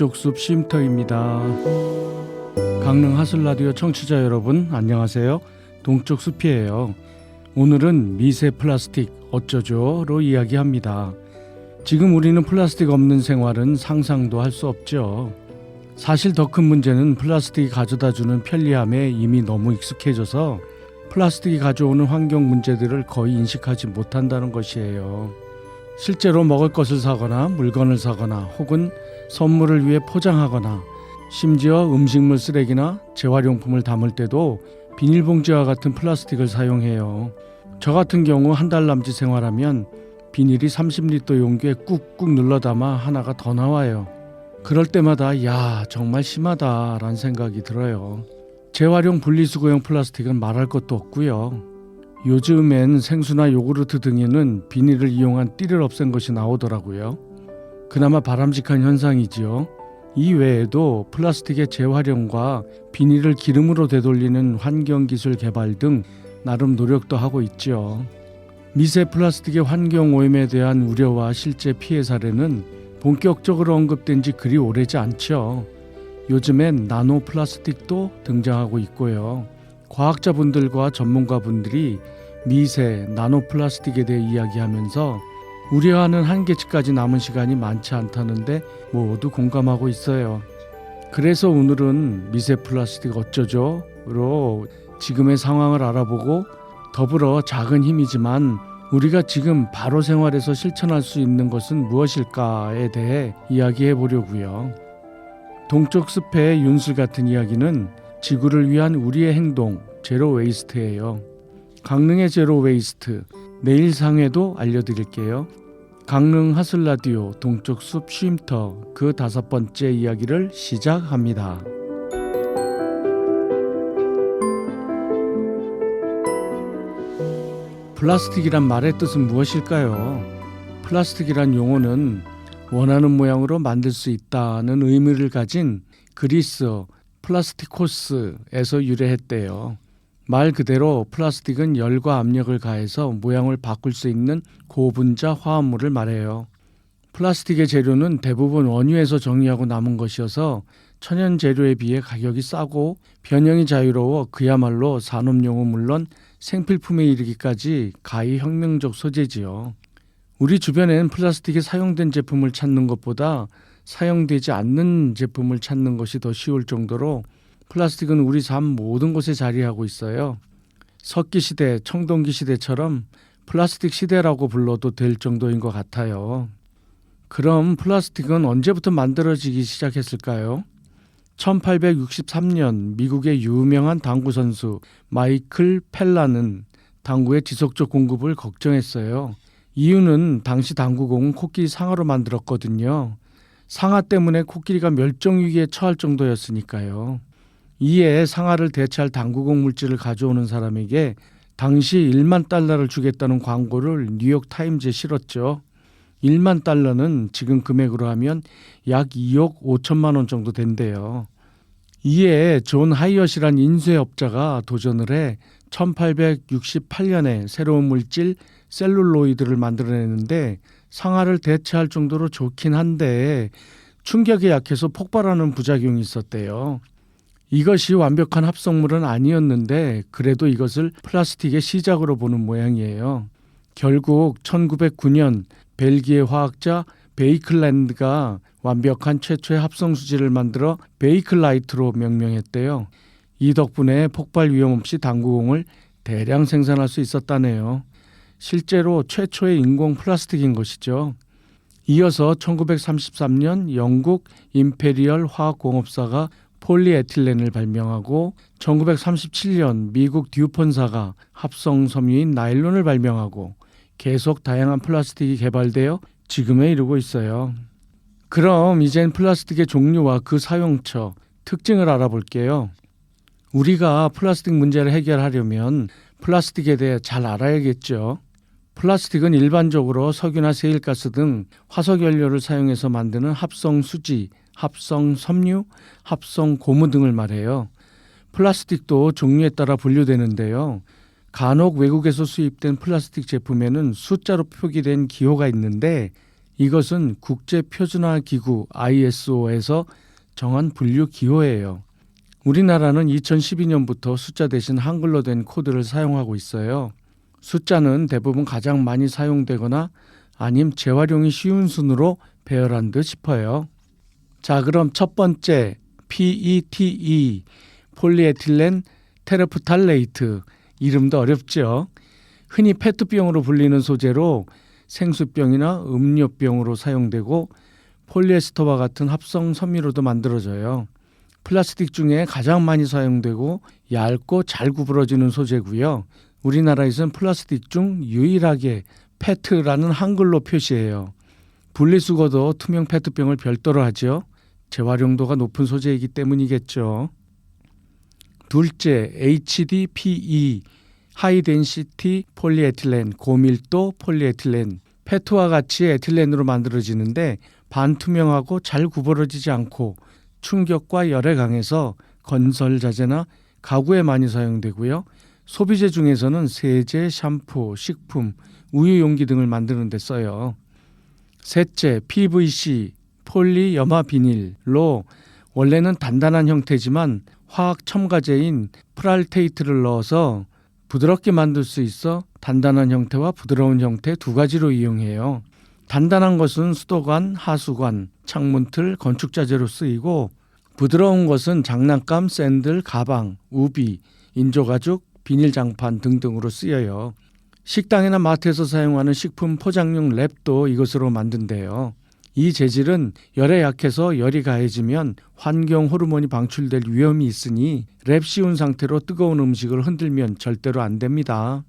동쪽숲 쉼터입니다. 강릉 하슬라디오 청취자 여러분 안녕하세요. 동쪽숲이에요. 오늘은 미세 플라스틱 어쩌죠로 이야기합니다. 지금 우리는 플라스틱 없는 생활은 상상도 할 수 없죠. 사실 더 큰 문제는 플라스틱이 가져다주는 편리함에 이미 너무 익숙해져서 플라스틱이 가져오는 환경 문제들을 거의 인식하지 못한다는 것이에요. 실제로 먹을 것을 사거나 물건을 사거나 혹은 선물을 위해 포장하거나 심지어 음식물 쓰레기나 재활용품을 담을 때도 비닐봉지와 같은 플라스틱을 사용해요. 저 같은 경우 한 달 남짓 생활하면 비닐이 30리터 용기에 꾹꾹 눌러 담아 하나가 더 나와요. 그럴 때마다 야 정말 심하다라는 생각이 들어요. 재활용 분리수거용 플라스틱은 말할 것도 없고요. 요즘엔 생수나 요구르트 등에는 비닐을 이용한 띠를 없앤 것이 나오더라고요. 그나마 바람직한 현상이지요. 이 외에도 플라스틱의 재활용과 비닐을 기름으로 되돌리는 환경기술 개발 등 나름 노력도 하고 있죠. 미세 플라스틱의 환경오염에 대한 우려와 실제 피해 사례는 본격적으로 언급된 지 그리 오래지 않죠. 요즘엔 나노 플라스틱도 등장하고 있고요. 과학자분들과 전문가분들이 미세, 나노 플라스틱에 대해 이야기하면서 우려하는 한계치까지 남은 시간이 많지 않다는데 모두 공감하고 있어요. 그래서 오늘은 미세 플라스틱 어쩌죠?로 지금의 상황을 알아보고 더불어 작은 힘이지만 우리가 지금 바로 생활에서 실천할 수 있는 것은 무엇일까에 대해 이야기해 보려고요. 동쪽 숲의 윤술 같은 이야기는 지구를 위한 우리의 행동, 제로 웨이스트예요. 강릉의 제로 웨이스트, 내일 상회도 알려드릴게요. 강릉 하슬라디오 동쪽숲 쉼터 그 5번째 이야기를 시작합니다. 플라스틱이란 말의 뜻은 무엇일까요? 플라스틱이란 용어는 원하는 모양으로 만들 수 있다는 의미를 가진 그리스 플라스티코스에서 유래했대요. 말 그대로 플라스틱은 열과 압력을 가해서 모양을 바꿀 수 있는 고분자 화합물을 말해요. 플라스틱의 재료는 대부분 원유에서 정리하고 남은 것이어서 천연 재료에 비해 가격이 싸고 변형이 자유로워 그야말로 산업용은 물론 생필품에 이르기까지 가히 혁명적 소재지요. 우리 주변엔 플라스틱이 사용된 제품을 찾는 것보다 사용되지 않는 제품을 찾는 것이 더 쉬울 정도로 플라스틱은 우리 삶 모든 곳에 자리하고 있어요. 석기시대, 청동기 시대처럼 플라스틱 시대라고 불러도 될 정도인 것 같아요. 그럼 플라스틱은 언제부터 만들어지기 시작했을까요? 1863년 미국의 유명한 당구 선수 마이클 펠라는 당구의 지속적 공급을 걱정했어요. 이유는 당시 당구공은 코끼리 상아로 만들었거든요. 상아 때문에 코끼리가 멸종위기에 처할 정도였으니까요. 이에 상아를 대체할 당구공 물질을 가져오는 사람에게 당시 1만 달러를 주겠다는 광고를 뉴욕 타임즈에 실었죠. 1만 달러는 지금 금액으로 하면 약 2억 5천만 원 정도 된대요. 이에 존 하이엇이란 인쇄업자가 도전을 해 1868년에 새로운 물질 셀룰로이드를 만들어내는데 상아를 대체할 정도로 좋긴 한데 충격에 약해서 폭발하는 부작용이 있었대요. 이것이 완벽한 합성물은 아니었는데 그래도 이것을 플라스틱의 시작으로 보는 모양이에요. 결국 1909년 벨기에 화학자 베이클랜드가 완벽한 최초의 합성 수지를 만들어 베이클라이트로 명명했대요. 이 덕분에 폭발 위험 없이 당구공을 대량 생산할 수 있었다네요. 실제로 최초의 인공 플라스틱인 것이죠. 이어서 1933년 영국 임페리얼 화학공업사가 폴리에틸렌을 발명하고 1937년 미국 듀폰사가 합성 섬유인 나일론을 발명하고 계속 다양한 플라스틱이 개발되어 지금에 이르고 있어요. 그럼 이젠 플라스틱의 종류와 그 사용처, 특징을 알아볼게요. 우리가 플라스틱 문제를 해결하려면 플라스틱에 대해 잘 알아야겠죠. 플라스틱은 일반적으로 석유나 세일가스 등 화석연료를 사용해서 만드는 합성 수지, 합성 섬유, 합성 고무 등을 말해요. 플라스틱도 종류에 따라 분류되는데요. 간혹 외국에서 수입된 플라스틱 제품에는 숫자로 표기된 기호가 있는데 이것은 국제표준화기구 ISO에서 정한 분류 기호예요. 우리나라는 2012년부터 숫자 대신 한글로 된 코드를 사용하고 있어요. 숫자는 대부분 가장 많이 사용되거나 아님 재활용이 쉬운 순으로 배열한 듯 싶어요. 자, 그럼 첫 번째 PETE 폴리에틸렌 테레프탈레이트, 이름도 어렵죠. 흔히 페트병으로 불리는 소재로 생수병이나 음료병으로 사용되고 폴리에스터와 같은 합성 섬유로도 만들어져요. 플라스틱 중에 가장 많이 사용되고 얇고 잘 구부러지는 소재고요. 우리나라에선 플라스틱 중 유일하게 페트라는 한글로 표시해요. 분리수거도 투명 페트병을 별도로 하죠. 재활용도가 높은 소재이기 때문이겠죠. 둘째, HDPE 하이덴시티 폴리에틸렌, 고밀도 폴리에틸렌. 페트와 같이 에틸렌으로 만들어지는데 반투명하고 잘 구부러지지 않고 충격과 열에 강해서 건설 자재나 가구에 많이 사용되고요. 소비재 중에서는 세제, 샴푸, 식품, 우유 용기 등을 만드는 데 써요. 셋째, PVC 폴리염화 비닐로 원래는 단단한 형태지만 화학 첨가제인 프랄테이트를 넣어서 부드럽게 만들 수 있어 단단한 형태와 부드러운 형태 두 가지로 이용해요. 단단한 것은 수도관, 하수관, 창문틀, 건축자재로 쓰이고 부드러운 것은 장난감, 샌들, 가방, 우비, 인조가죽, 비닐장판 등등으로 쓰여요. 식당이나 마트에서 사용하는 식품 포장용 랩도 이것으로 만든대요. 이 재질은 열에 약해서 열이 가해지면 환경 호르몬이 방출될 위험이 있으니 랩 씌운 상태로 뜨거운 음식을 흔들면 절대로 안 됩니다.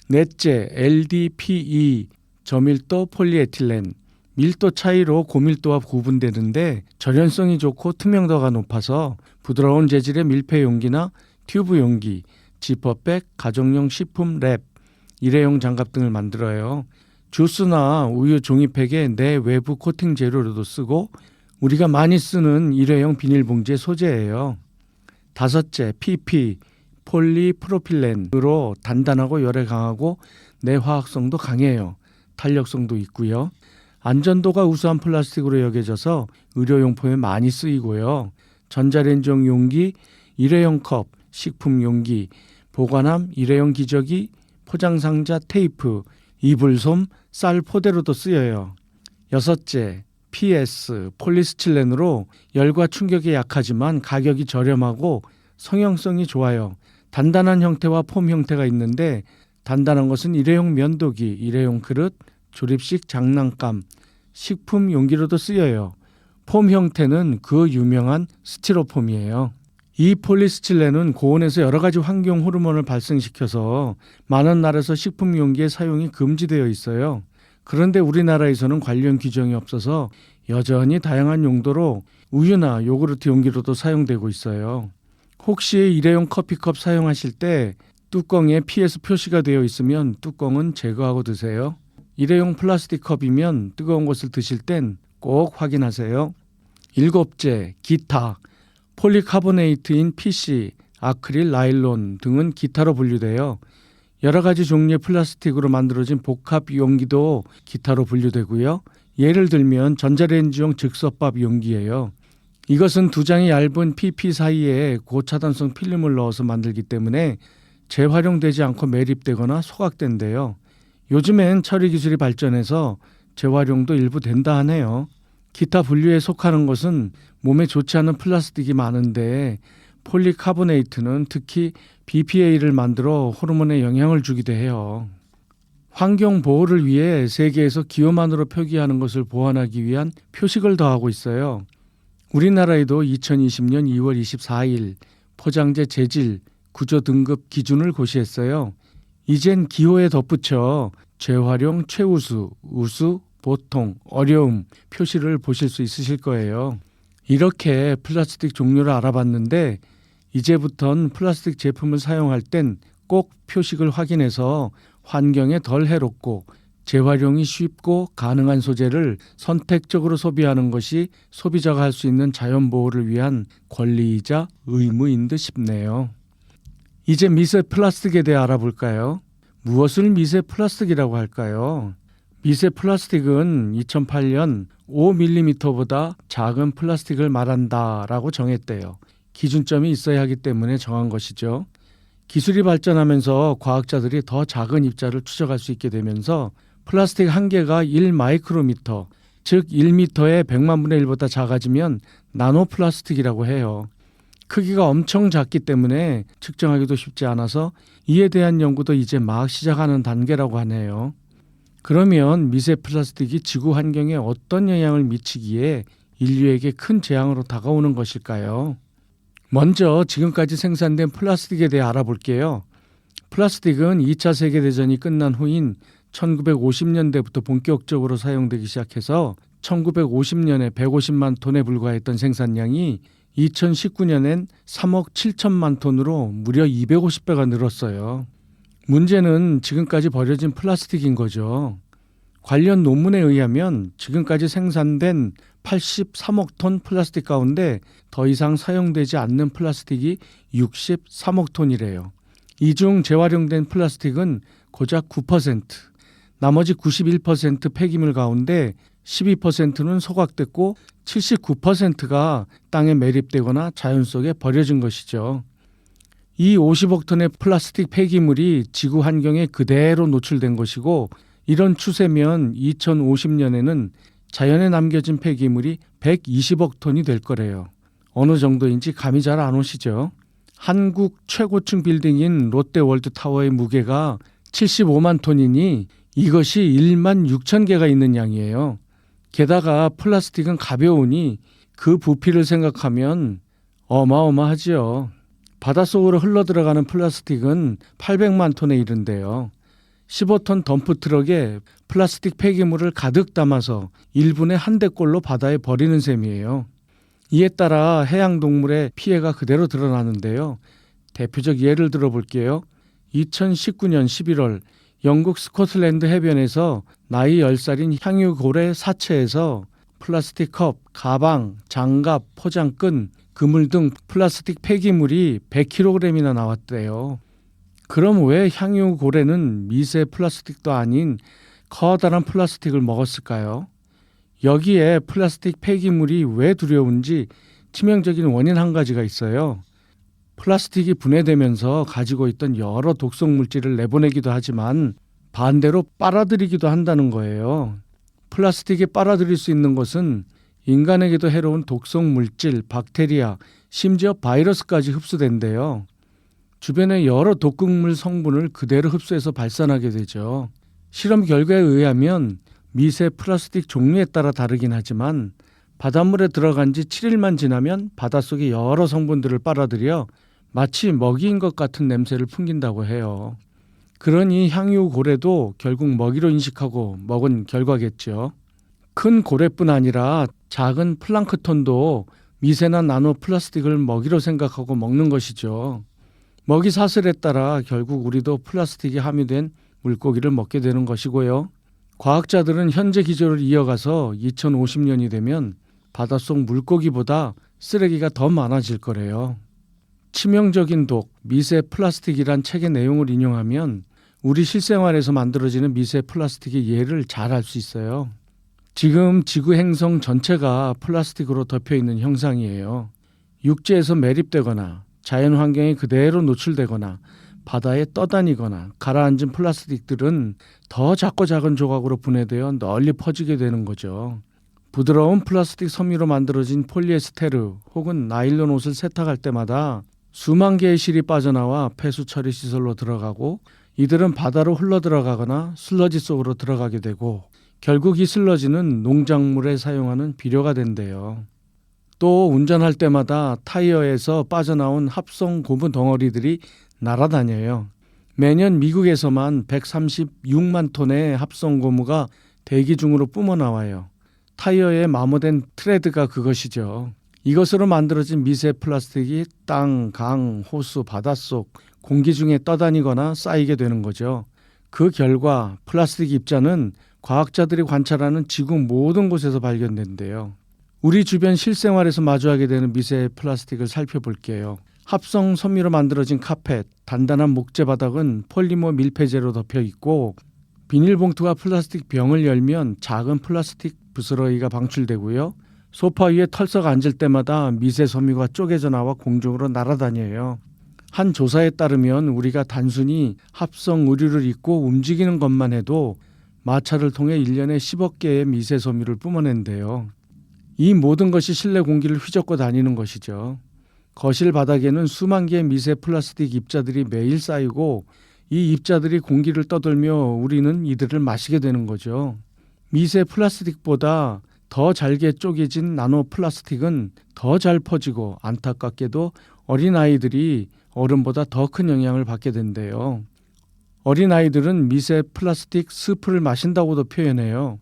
넷째, LDPE 저밀도 폴리에틸렌. 밀도 차이로 고밀도와 구분되는데 절연성이 좋고 투명도가 높아서 부드러운 재질의 밀폐 용기나 튜브 용기, 지퍼백, 가정용 식품 랩, 일회용 장갑 등을 만들어요. 주스나 우유 종이팩의 내 외부 코팅 재료로도 쓰고 우리가 많이 쓰는 일회용 비닐봉지의 소재예요. 다섯째, PP 폴리프로필렌으로 단단하고 열에 강하고 내화학성도 강해요. 탄력성도 있고요. 안전도가 우수한 플라스틱으로 여겨져서 의료용품에 많이 쓰이고요. 전자레인지용 용기, 일회용 컵, 식품 용기, 보관함, 일회용 기저귀, 포장상자 테이프, 이불솜, 쌀 포대로도 쓰여요. 여섯째, PS 폴리스틸렌으로 열과 충격에 약하지만 가격이 저렴하고 성형성이 좋아요. 단단한 형태와 폼 형태가 있는데 단단한 것은 일회용 면도기, 일회용 그릇, 조립식 장난감, 식품 용기로도 쓰여요. 폼 형태는 그 유명한 스티로폼이에요. 이 폴리스틸렌은 고온에서 여러 가지 환경 호르몬을 발생시켜서 많은 나라에서 식품 용기의 사용이 금지되어 있어요. 그런데 우리나라에서는 관련 규정이 없어서 여전히 다양한 용도로 우유나 요구르트 용기로도 사용되고 있어요. 혹시 일회용 커피컵 사용하실 때 뚜껑에 PS 표시가 되어 있으면 뚜껑은 제거하고 드세요. 일회용 플라스틱 컵이면 뜨거운 것을 드실 땐 꼭 확인하세요. 일곱째, 기타. 폴리카보네이트인 PC, 아크릴, 나일론 등은 기타로 분류되어 여러 가지 종류의 플라스틱으로 만들어진 복합 용기도 기타로 분류되고요. 예를 들면 전자레인지용 즉석밥 용기예요. 이것은 두 장의 얇은 PP 사이에 고차단성 필름을 넣어서 만들기 때문에 재활용되지 않고 매립되거나 소각된대요. 요즘엔 처리 기술이 발전해서 재활용도 일부 된다 하네요. 기타 분류에 속하는 것은 몸에 좋지 않은 플라스틱이 많은데 폴리카보네이트는 특히 BPA를 만들어 호르몬에 영향을 주기도 해요. 환경 보호를 위해 세계에서 기호만으로 표기하는 것을 보완하기 위한 표식을 더하고 있어요. 우리나라에도 2020년 2월 24일 포장재 재질 구조 등급 기준을 고시했어요. 이젠 기호에 덧붙여 재활용, 최우수, 우수, 보통, 어려움 표시를 보실 수 있으실 거예요. 이렇게 플라스틱 종류를 알아봤는데 이제부턴 플라스틱 제품을 사용할 땐 꼭 표식을 확인해서 환경에 덜 해롭고 재활용이 쉽고 가능한 소재를 선택적으로 소비하는 것이 소비자가 할 수 있는 자연보호를 위한 권리이자 의무인 듯 싶네요. 이제 미세 플라스틱에 대해 알아볼까요? 무엇을 미세 플라스틱이라고 할까요? 미세 플라스틱은 2008년 5mm보다 작은 플라스틱을 말한다라고 정했대요. 기준점이 있어야 하기 때문에 정한 것이죠. 기술이 발전하면서 과학자들이 더 작은 입자를 추적할 수 있게 되면서 플라스틱 한 개가 1마이크로미터, 즉 1m의 100만 분의 1보다 작아지면 나노 플라스틱이라고 해요. 크기가 엄청 작기 때문에 측정하기도 쉽지 않아서 이에 대한 연구도 이제 막 시작하는 단계라고 하네요. 그러면 미세 플라스틱이 지구 환경에 어떤 영향을 미치기에 인류에게 큰 재앙으로 다가오는 것일까요? 먼저 지금까지 생산된 플라스틱에 대해 알아볼게요. 플라스틱은 2차 세계대전이 끝난 후인 1950년대부터 본격적으로 사용되기 시작해서 1950년에 150만 톤에 불과했던 생산량이 2019년엔 3억 7천만 톤으로 무려 250배가 늘었어요. 문제는 지금까지 버려진 플라스틱인 거죠. 관련 논문에 의하면 지금까지 생산된 83억 톤 플라스틱 가운데 더 이상 사용되지 않는 플라스틱이 63억 톤이래요. 이 중 재활용된 플라스틱은 고작 9%, 나머지 91% 폐기물 가운데 12%는 소각됐고 79%가 땅에 매립되거나 자연 속에 버려진 것이죠. 이 50억 톤의 플라스틱 폐기물이 지구 환경에 그대로 노출된 것이고, 이런 추세면 2050년에는 자연에 남겨진 폐기물이 120억 톤이 될 거래요. 어느 정도인지 감이 잘 안 오시죠? 한국 최고층 빌딩인 롯데월드타워의 무게가 75만 톤이니 이것이 1만 6천 개가 있는 양이에요. 게다가 플라스틱은 가벼우니 그 부피를 생각하면 어마어마하지요. 바닷속으로 흘러들어가는 플라스틱은 800만 톤에 이른대요. 15톤 덤프트럭에 플라스틱 폐기물을 가득 담아서 1분에 한 대꼴로 바다에 버리는 셈이에요. 이에 따라 해양동물의 피해가 그대로 드러나는데요. 대표적 예를 들어볼게요. 2019년 11월 영국 스코틀랜드 해변에서 나이 10살인 향유고래 사체에서 플라스틱 컵, 가방, 장갑, 포장끈, 그물 등 플라스틱 폐기물이 100kg이나 나왔대요. 그럼 왜 향유고래는 미세 플라스틱도 아닌 커다란 플라스틱을 먹었을까요? 여기에 플라스틱 폐기물이 왜 두려운지 치명적인 원인 한 가지가 있어요. 플라스틱이 분해되면서 가지고 있던 여러 독성 물질을 내보내기도 하지만 반대로 빨아들이기도 한다는 거예요. 플라스틱이 빨아들일 수 있는 것은 인간에게도 해로운 독성 물질, 박테리아, 심지어 바이러스까지 흡수된대요. 주변의 여러 독극물 성분을 그대로 흡수해서 발산하게 되죠. 실험 결과에 의하면 미세 플라스틱 종류에 따라 다르긴 하지만 바닷물에 들어간 지 7일만 지나면 바닷속의 여러 성분들을 빨아들여 마치 먹이인 것 같은 냄새를 풍긴다고 해요. 그러니 향유고래도 결국 먹이로 인식하고 먹은 결과겠죠. 큰 고래뿐 아니라 작은 플랑크톤도 미세나 나노 플라스틱을 먹이로 생각하고 먹는 것이죠. 먹이 사슬에 따라 결국 우리도 플라스틱이 함유된 물고기를 먹게 되는 것이고요. 과학자들은 현재 기조를 이어가서 2050년이 되면 바닷속 물고기보다 쓰레기가 더 많아질 거래요. 치명적인 독, 미세 플라스틱이란 책의 내용을 인용하면 우리 실생활에서 만들어지는 미세 플라스틱의 예를 잘 알 수 있어요. 지금 지구 행성 전체가 플라스틱으로 덮여 있는 형상이에요. 육지에서 매립되거나 자연 환경에 그대로 노출되거나 바다에 떠다니거나 가라앉은 플라스틱들은 더 작고 작은 조각으로 분해되어 널리 퍼지게 되는 거죠. 부드러운 플라스틱 섬유로 만들어진 폴리에스테르 혹은 나일론 옷을 세탁할 때마다 수만 개의 실이 빠져나와 폐수 처리 시설로 들어가고, 이들은 바다로 흘러들어가거나 슬러지 속으로 들어가게 되고 결국 이 슬러지는 농작물에 사용하는 비료가 된대요. 또 운전할 때마다 타이어에서 빠져나온 합성 고무 덩어리들이 날아다녀요. 매년 미국에서만 136만 톤의 합성 고무가 대기 중으로 뿜어나와요. 타이어에 마모된 트레드가 그것이죠. 이것으로 만들어진 미세 플라스틱이 땅, 강, 호수, 바닷속, 공기 중에 떠다니거나 쌓이게 되는 거죠. 그 결과 플라스틱 입자는 과학자들이 관찰하는 지구 모든 곳에서 발견된대요. 우리 주변 실생활에서 마주하게 되는 미세 플라스틱을 살펴볼게요. 합성 섬유로 만들어진 카펫, 단단한 목재 바닥은 폴리머 밀폐제로 덮여 있고 비닐봉투와 플라스틱 병을 열면 작은 플라스틱 부스러기가 방출되고요. 소파 위에 털썩 앉을 때마다 미세 섬유가 쪼개져 나와 공중으로 날아다녀요. 한 조사에 따르면 우리가 단순히 합성 의류를 입고 움직이는 것만 해도 마찰을 통해 1년에 10억 개의 미세 섬유를 뿜어낸대요. 이 모든 것이 실내 공기를 휘젓고 다니는 것이죠. 거실 바닥에는 수만 개의 미세 플라스틱 입자들이 매일 쌓이고 이 입자들이 공기를 떠돌며 우리는 이들을 마시게 되는 거죠. 미세 플라스틱보다 더 잘게 쪼개진 나노 플라스틱은 더 잘 퍼지고 안타깝게도 어린아이들이 어른보다 더 큰 영향을 받게 된대요. 어린아이들은 미세 플라스틱 스프를 마신다고도 표현해요.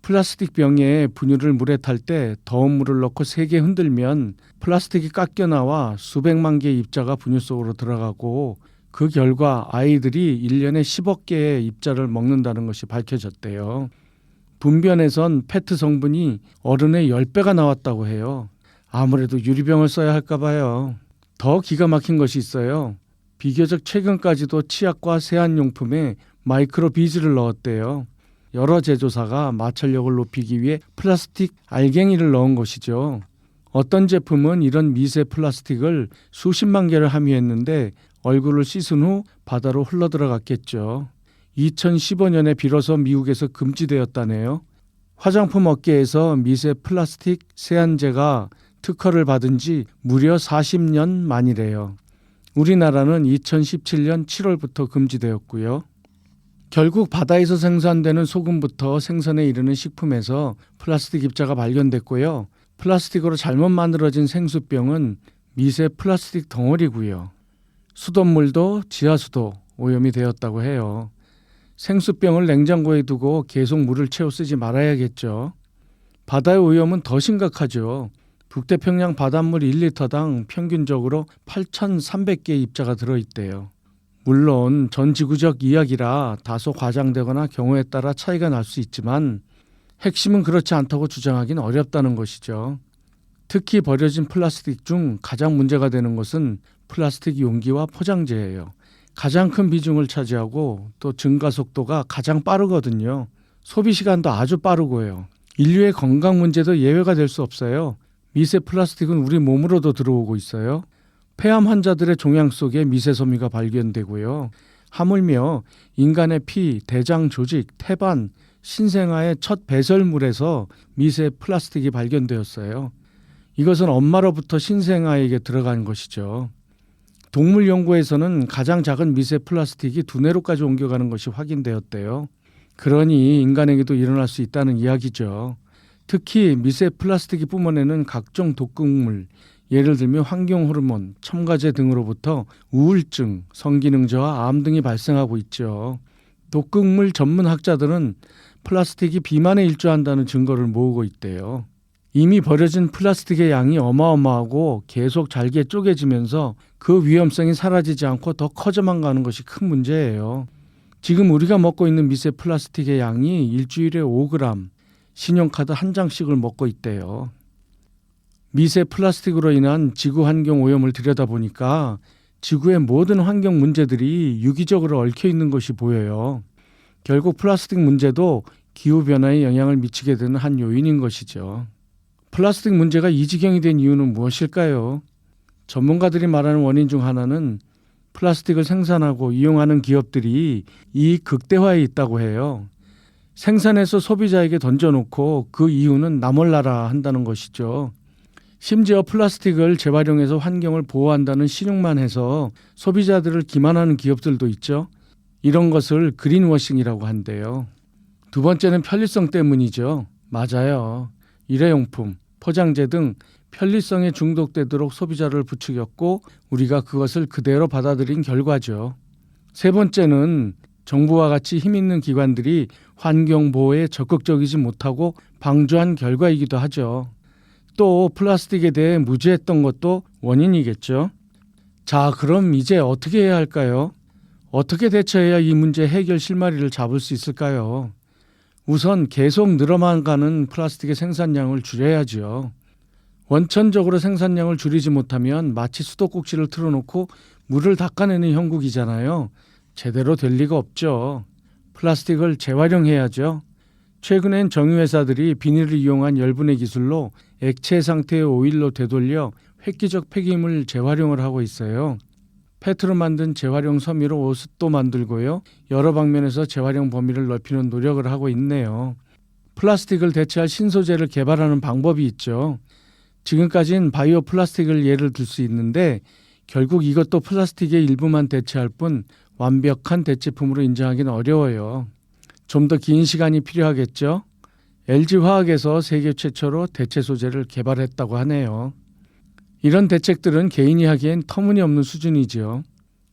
플라스틱 병에 분유를 물에 탈 때 더운 물을 넣고 세게 흔들면 플라스틱이 깎여 나와 수백만 개의 입자가 분유 속으로 들어가고 그 결과 아이들이 1년에 10억 개의 입자를 먹는다는 것이 밝혀졌대요. 분변에선 페트 성분이 어른의 10배가 나왔다고 해요. 아무래도 유리병을 써야 할까 봐요. 더 기가 막힌 것이 있어요. 비교적 최근까지도 치약과 세안용품에 마이크로 비즈를 넣었대요. 여러 제조사가 마찰력을 높이기 위해 플라스틱 알갱이를 넣은 것이죠. 어떤 제품은 이런 미세 플라스틱을 수십만 개를 함유했는데 얼굴을 씻은 후 바다로 흘러들어갔겠죠. 2015년에 비로소 미국에서 금지되었다네요. 화장품 업계에서 미세 플라스틱 세안제가 특허를 받은 지 무려 40년 만이래요. 우리나라는 2017년 7월부터 금지되었고요. 결국 바다에서 생산되는 소금부터 생선에 이르는 식품에서 플라스틱 입자가 발견됐고요. 플라스틱으로 잘못 만들어진 생수병은 미세 플라스틱 덩어리고요. 수돗물도 지하수도 오염이 되었다고 해요. 생수병을 냉장고에 두고 계속 물을 채워 쓰지 말아야겠죠. 바다의 오염은 더 심각하죠. 북태평양 바닷물 1리터당 평균적으로 8,300개의 입자가 들어있대요. 물론 전 지구적 이야기라 다소 과장되거나 경우에 따라 차이가 날 수 있지만 핵심은 그렇지 않다고 주장하기는 어렵다는 것이죠. 특히 버려진 플라스틱 중 가장 문제가 되는 것은 플라스틱 용기와 포장재예요. 가장 큰 비중을 차지하고 또 증가 속도가 가장 빠르거든요. 소비 시간도 아주 빠르고요. 인류의 건강 문제도 예외가 될 수 없어요. 미세 플라스틱은 우리 몸으로도 들어오고 있어요. 폐암 환자들의 종양 속에 미세 섬유가 발견되고요. 하물며 인간의 피, 대장 조직, 태반, 신생아의 첫 배설물에서 미세 플라스틱이 발견되었어요. 이것은 엄마로부터 신생아에게 들어간 것이죠. 동물 연구에서는 가장 작은 미세 플라스틱이 두뇌로까지 옮겨가는 것이 확인되었대요. 그러니 인간에게도 일어날 수 있다는 이야기죠. 특히 미세 플라스틱이 뿜어내는 각종 독극물, 예를 들면 환경호르몬, 첨가제 등으로부터 우울증, 성기능 저하, 암 등이 발생하고 있죠. 독극물 전문 학자들은 플라스틱이 비만에 일조한다는 증거를 모으고 있대요. 이미 버려진 플라스틱의 양이 어마어마하고 계속 잘게 쪼개지면서 그 위험성이 사라지지 않고 더 커져만 가는 것이 큰 문제예요. 지금 우리가 먹고 있는 미세 플라스틱의 양이 일주일에 5g, 신용카드 한 장씩을 먹고 있대요. 미세 플라스틱으로 인한 지구 환경 오염을 들여다보니까 지구의 모든 환경 문제들이 유기적으로 얽혀 있는 것이 보여요. 결국 플라스틱 문제도 기후변화에 영향을 미치게 되는 한 요인인 것이죠. 플라스틱 문제가 이 지경이 된 이유는 무엇일까요? 전문가들이 말하는 원인 중 하나는 플라스틱을 생산하고 이용하는 기업들이 이익 극대화에 있다고 해요. 생산해서 소비자에게 던져놓고 그 이유는 나 몰라라 한다는 것이죠. 심지어 플라스틱을 재활용해서 환경을 보호한다는 신용만 해서 소비자들을 기만하는 기업들도 있죠. 이런 것을 그린워싱이라고 한대요. 두 번째는 편리성 때문이죠. 맞아요. 일회용품, 포장재 등 편리성에 중독되도록 소비자를 부추겼고 우리가 그것을 그대로 받아들인 결과죠. 세 번째는 정부와 같이 힘있는 기관들이 환경보호에 적극적이지 못하고 방조한 결과이기도 하죠. 또 플라스틱에 대해 무지했던 것도 원인이겠죠. 자, 그럼 이제 어떻게 해야 할까요? 어떻게 대처해야 이 문제 해결 실마리를 잡을 수 있을까요? 우선 계속 늘어만 가는 플라스틱의 생산량을 줄여야죠. 원천적으로 생산량을 줄이지 못하면 마치 수도꼭지를 틀어놓고 물을 닦아내는 형국이잖아요. 제대로 될 리가 없죠. 플라스틱을 재활용해야죠. 최근엔 정유회사들이 비닐을 이용한 열분해 기술로 액체 상태의 오일로 되돌려 획기적 폐기물 재활용을 하고 있어요. 페트로 만든 재활용 섬유로 옷도 만들고요. 여러 방면에서 재활용 범위를 넓히는 노력을 하고 있네요. 플라스틱을 대체할 신소재를 개발하는 방법이 있죠. 지금까지는 바이오 플라스틱을 예를 들 수 있는데 결국 이것도 플라스틱의 일부만 대체할 뿐 완벽한 대체품으로 인정하기는 어려워요. 좀 더 긴 시간이 필요하겠죠. LG화학에서 세계 최초로 대체 소재를 개발했다고 하네요. 이런 대책들은 개인이 하기엔 터무니없는 수준이지요.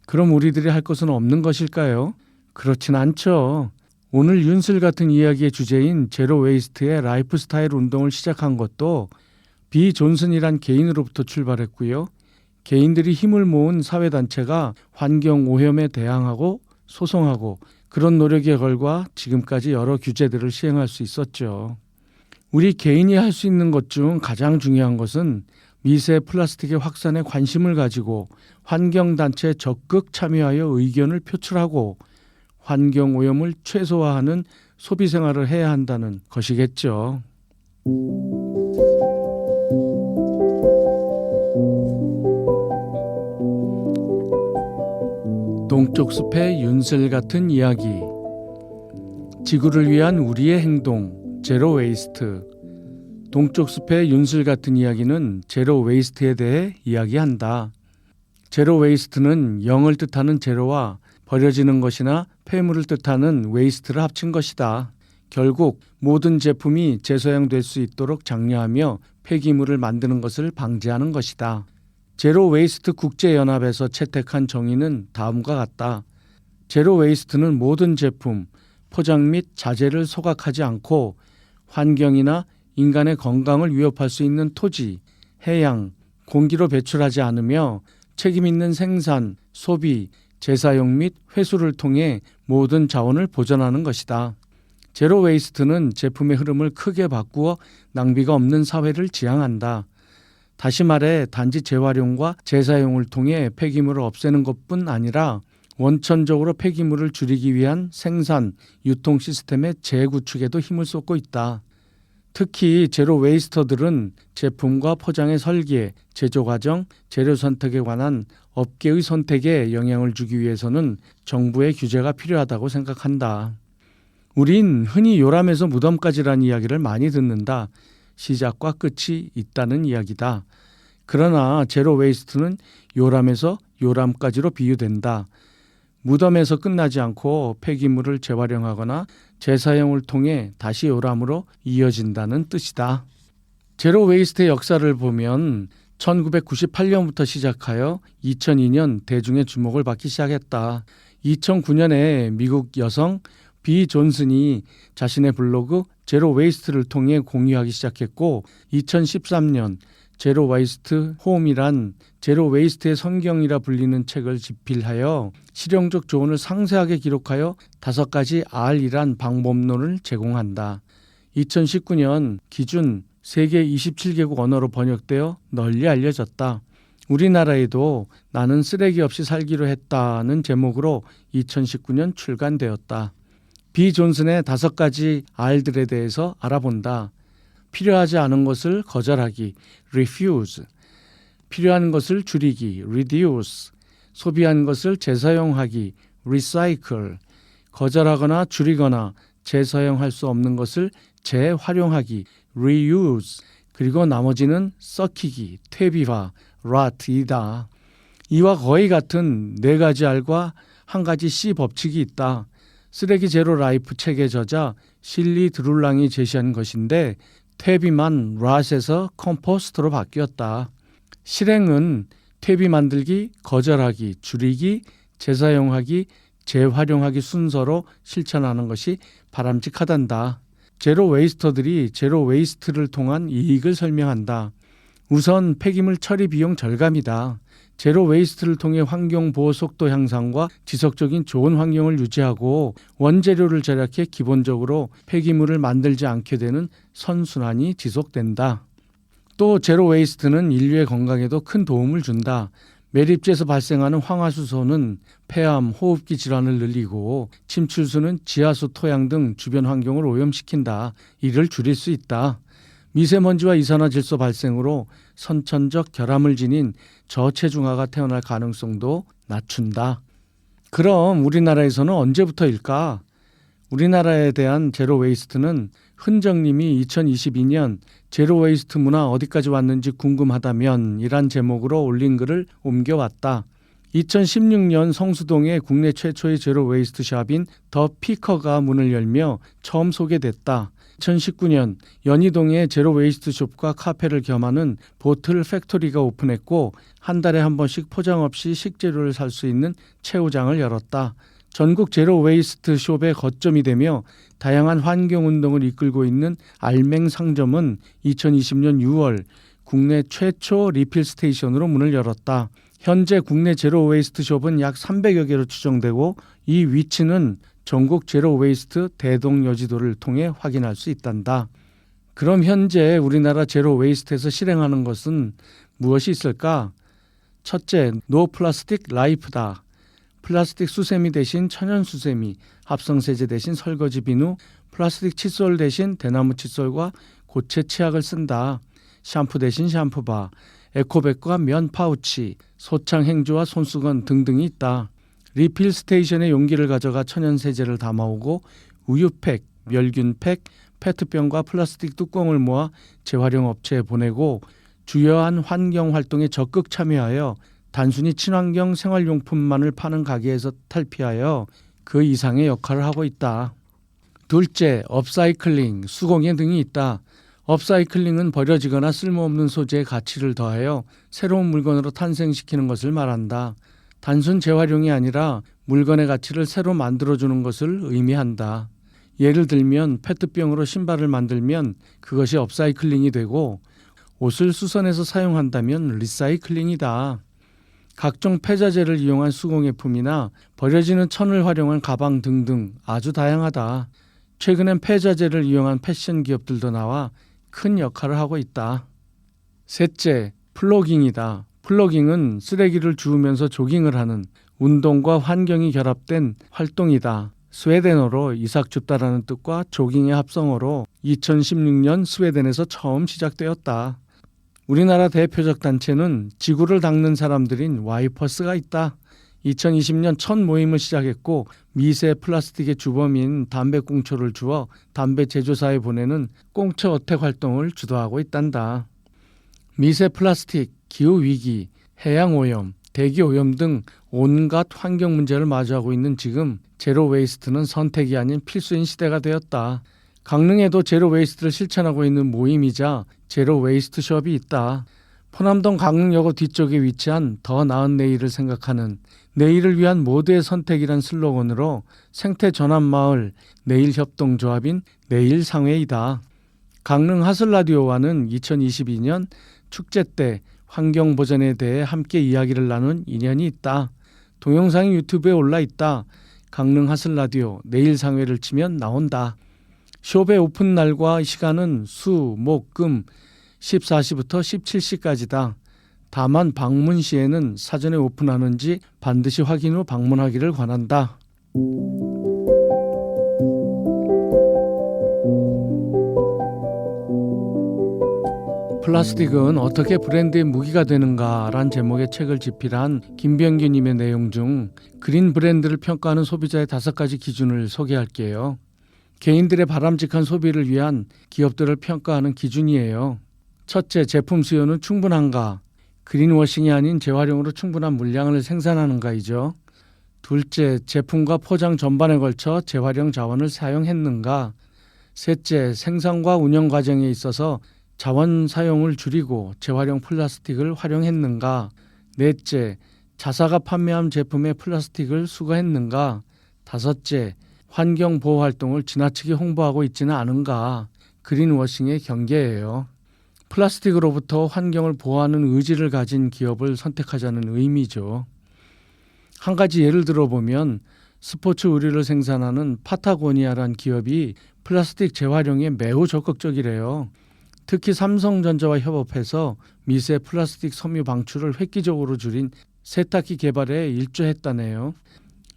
그럼 우리들이 할 것은 없는 것일까요? 그렇진 않죠. 오늘 윤슬 같은 이야기의 주제인 제로 웨이스트의 라이프 스타일 운동을 시작한 것도 비 존슨이란 개인으로부터 출발했고요. 개인들이 힘을 모은 사회단체가 환경 오염에 대항하고 소송하고 그런 노력의 결과 지금까지 여러 규제들을 시행할 수 있었죠. 우리 개인이 할 수 있는 것 중 가장 중요한 것은 미세 플라스틱의 확산에 관심을 가지고 환경단체에 적극 참여하여 의견을 표출하고 환경오염을 최소화하는 소비생활을 해야 한다는 것이겠죠. 동쪽 숲의 윤슬 같은 이야기. 지구를 위한 우리의 행동, 제로 웨이스트. 동쪽 숲의 윤슬 같은 이야기는 제로 웨이스트에 대해 이야기한다. 제로 웨이스트는 0을 뜻하는 제로와 버려지는 것이나 폐물을 뜻하는 웨이스트를 합친 것이다. 결국 모든 제품이 재사용될 수 있도록 장려하며 폐기물을 만드는 것을 방지하는 것이다. 제로 웨이스트 국제연합에서 채택한 정의는 다음과 같다. 제로 웨이스트는 모든 제품, 포장 및 자재를 소각하지 않고 환경이나 인간의 건강을 위협할 수 있는 토지, 해양, 공기로 배출하지 않으며 책임 있는 생산, 소비, 재사용 및 회수를 통해 모든 자원을 보전하는 것이다. 제로 웨이스트는 제품의 흐름을 크게 바꾸어 낭비가 없는 사회를 지향한다. 다시 말해 단지 재활용과 재사용을 통해 폐기물을 없애는 것뿐 아니라 원천적으로 폐기물을 줄이기 위한 생산, 유통 시스템의 재구축에도 힘을 쏟고 있다. 특히 제로 웨이스터들은 제품과 포장의 설계, 제조 과정, 재료 선택에 관한 업계의 선택에 영향을 주기 위해서는 정부의 규제가 필요하다고 생각한다. 우린 흔히 요람에서 무덤까지라는 이야기를 많이 듣는다. 시작과 끝이 있다는 이야기다. 그러나 제로 웨이스트는 요람에서 요람까지로 비유된다. 무덤에서 끝나지 않고 폐기물을 재활용하거나 재사용을 통해 다시 요람으로 이어진다는 뜻이다. 제로 웨이스트의 역사를 보면 1998년부터 시작하여 2002년 대중의 주목을 받기 시작했다. 2009년에 미국 여성 비 존슨이 자신의 블로그 제로 웨이스트를 통해 공유하기 시작했고 2013년 제로 웨이스트 홈이란 제로 웨이스트의 성경이라 불리는 책을 집필하여 실용적 조언을 상세하게 기록하여 5가지 R이란 방법론을 제공한다. 2019년 기준 세계 27개국 언어로 번역되어 널리 알려졌다. 우리나라에도 나는 쓰레기 없이 살기로 했다는 제목으로 2019년 출간되었다. 비 존슨의 5가지 R들에 대해서 알아본다. 필요하지 않은 것을 거절하기, refuse. 필요한 것을 줄이기, reduce. 소비한 것을 재사용하기, recycle. 거절하거나 줄이거나 재사용할 수 없는 것을 재활용하기, reuse. 그리고 나머지는 썩히기, 퇴비화, rot이다. 이와 거의 같은 4가지 R과 1가지 C 법칙이 있다. 쓰레기 제로 라이프 책의 저자 실리 드룰랑이 제시한 것인데 퇴비만 rot에서 컴포스트로 바뀌었다. 실행은 퇴비 만들기, 거절하기, 줄이기, 재사용하기, 재활용하기 순서로 실천하는 것이 바람직하단다. 제로 웨이스터들이 제로 웨이스트를 통한 이익을 설명한다. 우선 폐기물 처리 비용 절감이다. 제로 웨이스트를 통해 환경 보호 속도 향상과 지속적인 좋은 환경을 유지하고 원재료를 절약해 기본적으로 폐기물을 만들지 않게 되는 선순환이 지속된다. 또 제로 웨이스트는 인류의 건강에도 큰 도움을 준다. 매립지에서 발생하는 황화수소는 폐암, 호흡기 질환을 늘리고 침출수는 지하수, 토양 등 주변 환경을 오염시킨다. 이를 줄일 수 있다. 미세먼지와 이산화질소 발생으로 선천적 결함을 지닌 저체중아가 태어날 가능성도 낮춘다. 그럼 우리나라에서는 언제부터일까? 우리나라에 대한 제로 웨이스트는 흔정님이 2022년 제로 웨이스트 문화 어디까지 왔는지 궁금하다면 이란 제목으로 올린 글을 옮겨왔다. 2016년 성수동에 국내 최초의 제로 웨이스트 샵인 더 피커가 문을 열며 처음 소개됐다. 2019년 연희동에 제로 웨이스트 숍과 카페를 겸하는 보틀 팩토리가 오픈했고 한 달에 한 번씩 포장 없이 식재료를 살 수 있는 최후장을 열었다. 전국 제로 웨이스트 숍의 거점이 되며 다양한 환경운동을 이끌고 있는 알맹 상점은 2020년 6월 국내 최초 리필 스테이션으로 문을 열었다. 현재 국내 제로 웨이스트 숍은 약 300여 개로 추정되고 이 위치는 전국 제로 웨이스트 대동여지도를 통해 확인할 수 있단다. 그럼 현재 우리나라 제로 웨이스트에서 실행하는 것은 무엇이 있을까? 첫째, 노 플라스틱 라이프다. 플라스틱 수세미 대신 천연 수세미, 합성세제 대신 설거지 비누, 플라스틱 칫솔 대신 대나무 칫솔과 고체 치약을 쓴다. 샴푸 대신 샴푸바, 에코백과 면 파우치, 소창 행주와 손수건 등등이 있다. 리필 스테이션에 용기를 가져가 천연 세제를 담아오고 우유팩, 멸균팩, 페트병과 플라스틱 뚜껑을 모아 재활용 업체에 보내고 주요한 환경 활동에 적극 참여하여 단순히 친환경 생활용품만을 파는 가게에서 탈피하여 그 이상의 역할을 하고 있다. 둘째, 업사이클링, 수공예 등이 있다. 업사이클링은 버려지거나 쓸모없는 소재에 가치를 더하여 새로운 물건으로 탄생시키는 것을 말한다. 단순 재활용이 아니라 물건의 가치를 새로 만들어주는 것을 의미한다. 예를 들면 페트병으로 신발을 만들면 그것이 업사이클링이 되고 옷을 수선해서 사용한다면 리사이클링이다. 각종 폐자재를 이용한 수공예품이나 버려지는 천을 활용한 가방 등등 아주 다양하다. 최근엔 폐자재를 이용한 패션 기업들도 나와 큰 역할을 하고 있다. 셋째, 플로깅이다. 플로깅은 쓰레기를 주우면서 조깅을 하는 운동과 환경이 결합된 활동이다. 스웨덴어로 이삭 줍다라는 뜻과 조깅의 합성어로 2016년 스웨덴에서 처음 시작되었다. 우리나라 대표적 단체는 지구를 닦는 사람들인 와이퍼스가 있다. 2020년 첫 모임을 시작했고 미세 플라스틱의 주범인 담배꽁초를 주워 담배 제조사에 보내는 꽁초 어택 활동을 주도하고 있단다. 미세 플라스틱, 기후위기, 해양오염, 대기오염 등 온갖 환경 문제를 마주하고 있는 지금 제로 웨이스트는 선택이 아닌 필수인 시대가 되었다. 강릉에도 제로 웨이스트를 실천하고 있는 모임이자 제로 웨이스트 숍이 있다. 포남동 강릉역업 뒤쪽에 위치한 더 나은 내일을 생각하는 내일을 위한 모두의 선택이란 슬로건으로 생태전환마을 내일협동조합인 내일상회이다. 강릉 하슬라디오와는 2022년 축제 때 환경보전에 대해 함께 이야기를 나눈 인연이 있다. 동영상이 유튜브에 올라 있다. 강릉 하슬라디오 내일상회를 치면 나온다. 숍의 오픈 날과 시간은 수, 목, 금 14시부터 17시까지다. 다만 방문 시에는 사전에 오픈하는지 반드시 확인 후 방문하기를 권한다. 플라스틱은 어떻게 브랜드의 무기가 되는가란 제목의 책을 집필한 김병규님의 내용 중 그린 브랜드를 평가하는 소비자의 5가지 기준을 소개할게요. 개인들의 바람직한 소비를 위한 기업들을 평가하는 기준이에요. 첫째, 제품 수요는 충분한가? 그린워싱이 아닌 재활용으로 충분한 물량을 생산하는가이죠. 둘째, 제품과 포장 전반에 걸쳐 재활용 자원을 사용했는가? 셋째, 생산과 운영 과정에 있어서 자원 사용을 줄이고 재활용 플라스틱을 활용했는가? 넷째, 자사가 판매한 제품에 플라스틱을 수거했는가? 다섯째, 환경 보호 활동을 지나치게 홍보하고 있지는 않은가? 그린워싱의 경계예요. 플라스틱으로부터 환경을 보호하는 의지를 가진 기업을 선택하자는 의미죠. 한 가지 예를 들어보면 스포츠 의류를 생산하는 파타고니아란 기업이 플라스틱 재활용에 매우 적극적이래요. 특히 삼성전자와 협업해서 미세 플라스틱 섬유 방출을 획기적으로 줄인 세탁기 개발에 일조했다네요.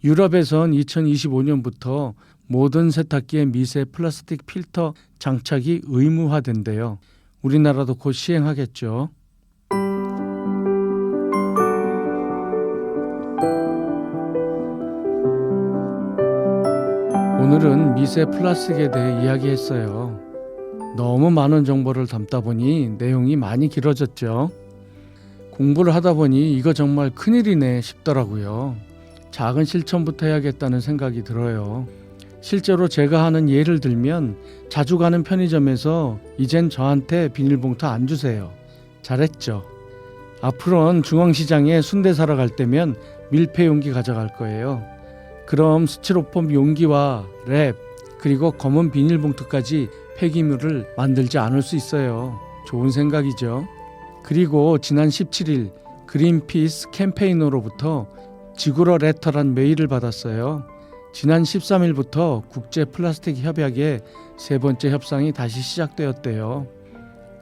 유럽에선 2025년부터 모든 세탁기에 미세 플라스틱 필터 장착이 의무화된대요. 우리나라도 곧 시행하겠죠. 오늘은 미세 플라스틱에 대해 이야기했어요. 너무 많은 정보를 담다 보니 내용이 많이 길어졌죠. 공부를 하다 보니 이거 정말 큰일이네 싶더라고요. 작은 실천부터 해야겠다는 생각이 들어요. 실제로 제가 하는 예를 들면 자주 가는 편의점에서 이젠 저한테 비닐봉투 안 주세요. 잘했죠. 앞으로는 중앙시장에 순대 사러 갈 때면 밀폐 용기 가져갈 거예요. 그럼 스티로폼 용기와 랩 그리고 검은 비닐봉투까지 폐기물을 만들지 않을 수 있어요. 좋은 생각이죠. 그리고 지난 17일 그린피스 캠페인으로부터 지구러 레터란 메일을 받았어요. 지난 13일부터 국제 플라스틱 협약의 세 번째 협상이 다시 시작되었대요.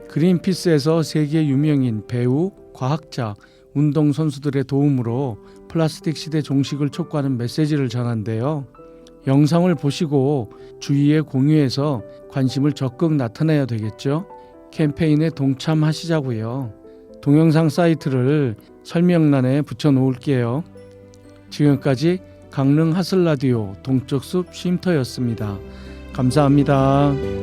그린피스에서 세계 유명인 배우, 과학자, 운동선수들의 도움으로 플라스틱 시대 종식을 촉구하는 메시지를 전한대요. 영상을 보시고 주위에 공유해서 관심을 적극 나타내야 되겠죠. 캠페인에 동참하시자고요. 동영상 사이트를 설명란에 붙여놓을게요. 지금까지 강릉 하슬라디오 동쪽숲 쉼터였습니다. 감사합니다.